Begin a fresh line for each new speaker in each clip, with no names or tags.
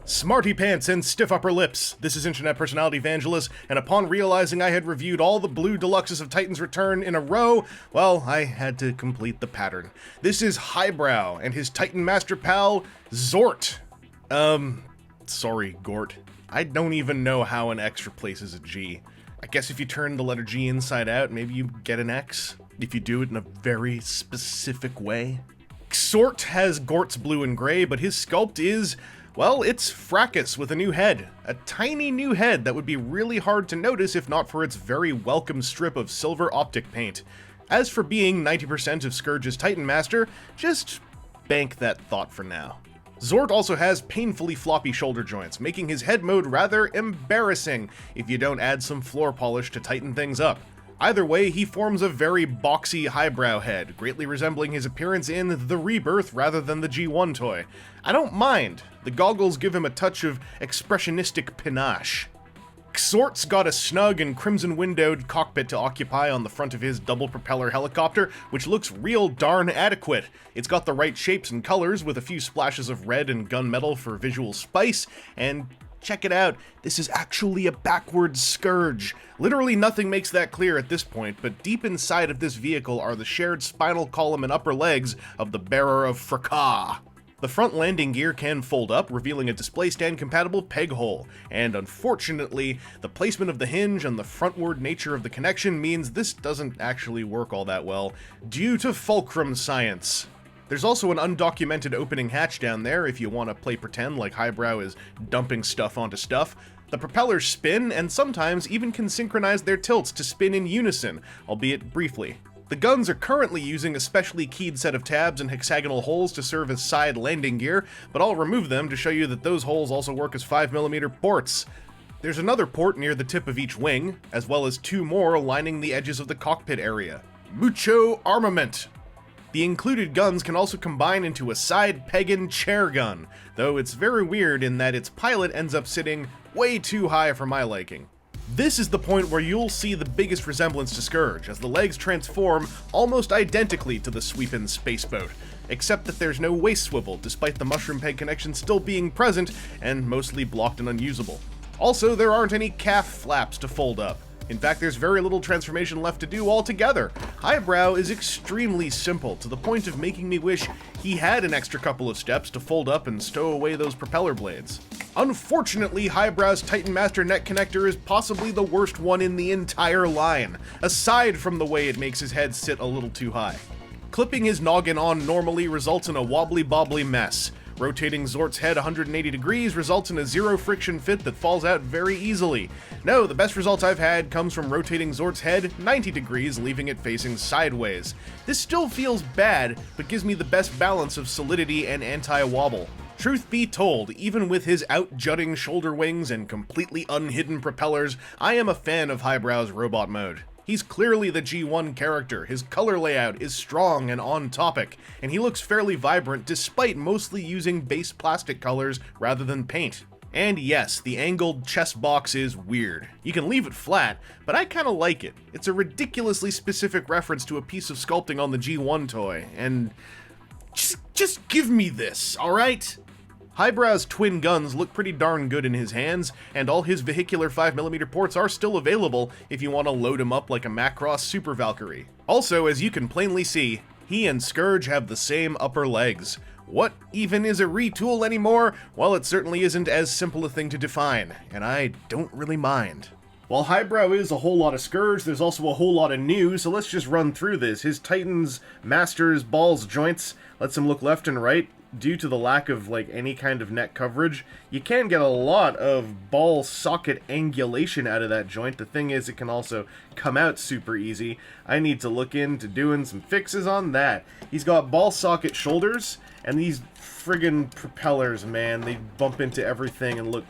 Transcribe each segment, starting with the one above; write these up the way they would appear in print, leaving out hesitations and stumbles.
Smarty pants and stiff upper lips. This is internet personality Vangelus, and upon realizing I had reviewed all the blue deluxes of Titan's Return in a row, well, I had to complete the pattern. This is Highbrow and his Titan master pal, Zort. Sorry, Gort. I don't even know how an X replaces a G. I guess if you turn the letter G inside out, maybe you get an X. If you do it in a very specific way. Zort has Gort's blue and gray, but his sculpt is, well, it's fracas with a new head. A tiny new head that would be really hard to notice if not for its very welcome strip of silver optic paint. As for being 90% of Scourge's Titan Master, just bank that thought for now. Zort also has painfully floppy shoulder joints, making his head mode rather embarrassing if you don't add some floor polish to tighten things up. Either way, he forms a very boxy highbrow head, greatly resembling his appearance in The Rebirth rather than the G1 toy. I don't mind. The goggles give him a touch of expressionistic panache. Zort's got a snug and crimson-windowed cockpit to occupy on the front of his double-propeller helicopter, which looks real darn adequate. It's got the right shapes and colors, with a few splashes of red and gunmetal for visual spice, and check it out, this is actually a backwards Scourge. Literally nothing makes that clear at this point, but deep inside of this vehicle are the shared spinal column and upper legs of the bearer of fracas. The front landing gear can fold up, revealing a display stand compatible peg hole, and unfortunately, the placement of the hinge and the frontward nature of the connection means this doesn't actually work all that well, due to fulcrum science. There's also an undocumented opening hatch down there if you want to play pretend like Highbrow is dumping stuff onto stuff. The propellers spin, and sometimes even can synchronize their tilts to spin in unison, albeit briefly. The guns are currently using a specially keyed set of tabs and hexagonal holes to serve as side landing gear, but I'll remove them to show you that those holes also work as 5mm ports. There's another port near the tip of each wing, as well as two more lining the edges of the cockpit area. Mucho armament! The included guns can also combine into a side Pagan chair gun, though it's very weird in that its pilot ends up sitting way too high for my liking. This is the point where you'll see the biggest resemblance to Scourge, as the legs transform almost identically to the sweepin' spaceboat, except that there's no waist swivel, despite the mushroom peg connection still being present and mostly blocked and unusable. Also, there aren't any calf flaps to fold up. In fact, there's very little transformation left to do altogether. Highbrow is extremely simple, to the point of making me wish he had an extra couple of steps to fold up and stow away those propeller blades. Unfortunately, Highbrow's Titan Master neck connector is possibly the worst one in the entire line, aside from the way it makes his head sit a little too high. Clipping his noggin on normally results in a wobbly-bobbly mess. Rotating Zort's head 180 degrees results in a zero-friction fit that falls out very easily. No, the best results I've had comes from rotating Zort's head 90 degrees, leaving it facing sideways. This still feels bad, but gives me the best balance of solidity and anti-wobble. Truth be told, even with his out-jutting shoulder wings and completely unhidden propellers, I am a fan of Highbrow's robot mode. He's clearly the G1 character, his color layout is strong and on topic, and he looks fairly vibrant despite mostly using base plastic colors rather than paint. And yes, the angled chest box is weird. You can leave it flat, but I kinda like it. It's a ridiculously specific reference to a piece of sculpting on the G1 toy, and just give me this, alright? Highbrow's twin guns look pretty darn good in his hands, and all his vehicular 5mm ports are still available if you want to load him up like a Macross Super Valkyrie. Also, as you can plainly see, he and Scourge have the same upper legs. What even is a retool anymore? Well, it certainly isn't as simple a thing to define, and I don't really mind. While Highbrow is a whole lot of Scourge, there's also a whole lot of new, so let's just run through this. His Titan's Master's balls joints lets him look left and right. Due to the lack of any kind of neck coverage, you can get a lot of ball socket angulation out of that joint. The thing is, it can also come out super easy. I need to look into doing some fixes on that. He's got ball socket shoulders, and these friggin' propellers, man, they bump into everything and look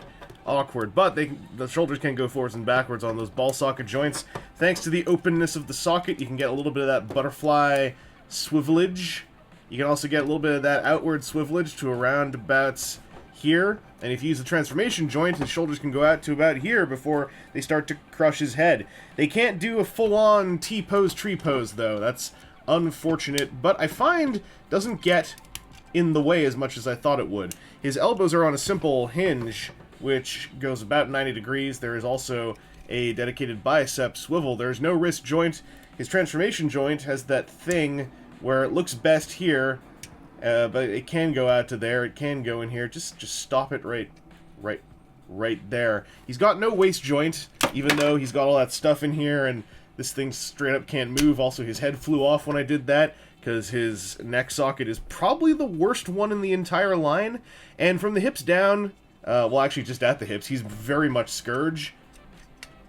awkward, but the shoulders can go forwards and backwards on those ball socket joints. Thanks to the openness of the socket, you can get a little bit of that butterfly swivelage. You can also get a little bit of that outward swivelage to around about here, and if you use the transformation joint, his shoulders can go out to about here before they start to crush his head. They can't do a full-on T-pose, tree pose, though. That's unfortunate, but I find doesn't get in the way as much as I thought it would. His elbows are on a simple hinge, which goes about 90 degrees. There is also a dedicated bicep swivel. There's no wrist joint. His transformation joint has that thing where it looks best here, but it can go out to there. It can go in here. Just stop it right there. He's got no waist joint, even though he's got all that stuff in here, and this thing straight up can't move. Also, his head flew off when I did that, because his neck socket is probably the worst one in the entire line. And from the hips down, well, actually just at the hips, he's very much Scourge.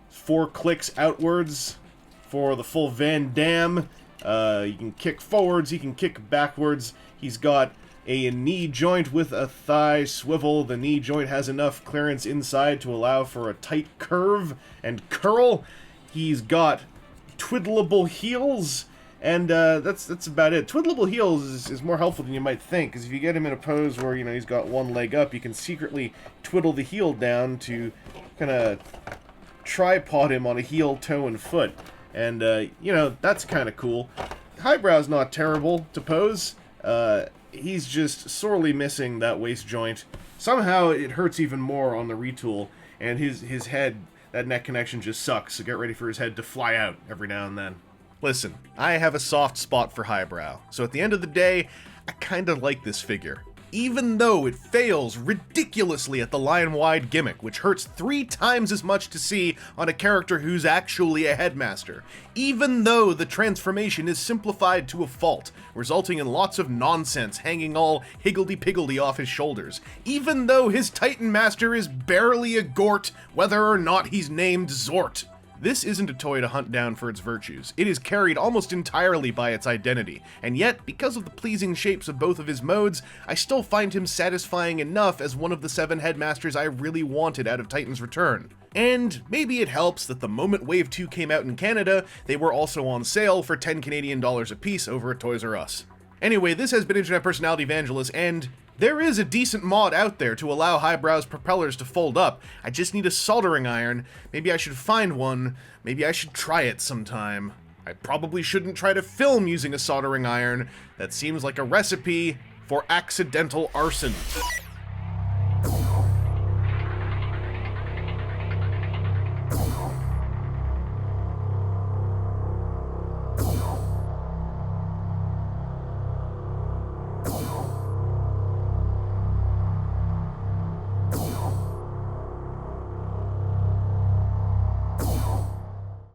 4 clicks outwards for the full Van Damme. He can kick forwards, he can kick backwards. He's got a knee joint with a thigh swivel. The knee joint has enough clearance inside to allow for a tight curve and curl. He's got twiddleable heels, and that's about it. Twiddleable heels is more helpful than you might think, because if you get him in a pose where, you know, he's got one leg up, you can secretly twiddle the heel down to kind of tripod him on a heel, toe, and foot. And, you know, that's kind of cool. Highbrow's not terrible to pose. He's just sorely missing that waist joint. Somehow it hurts even more on the retool, and his head, that neck connection just sucks, so get ready for his head to fly out every now and then. Listen, I have a soft spot for Highbrow, so at the end of the day, I kinda like this figure. Even though it fails ridiculously at the line-wide gimmick, which hurts 3 times as much to see on a character who's actually a headmaster. Even though the transformation is simplified to a fault, resulting in lots of nonsense hanging all higgledy-piggledy off his shoulders. Even though his Titan Master is barely a Gort, whether or not he's named Zort. This isn't a toy to hunt down for its virtues. It is carried almost entirely by its identity, and yet, because of the pleasing shapes of both of his modes, I still find him satisfying enough as one of the 7 headmasters I really wanted out of Titan's Return. And maybe it helps that the moment Wave 2 came out in Canada, they were also on sale for $10 Canadian a piece over at Toys R Us. Anyway, this has been Internet Personality Vangelus, and there is a decent mod out there to allow Highbrow's propellers to fold up. I just need a soldering iron. Maybe I should find one. Maybe I should try it sometime. I probably shouldn't try to film using a soldering iron. That seems like a recipe for accidental arson.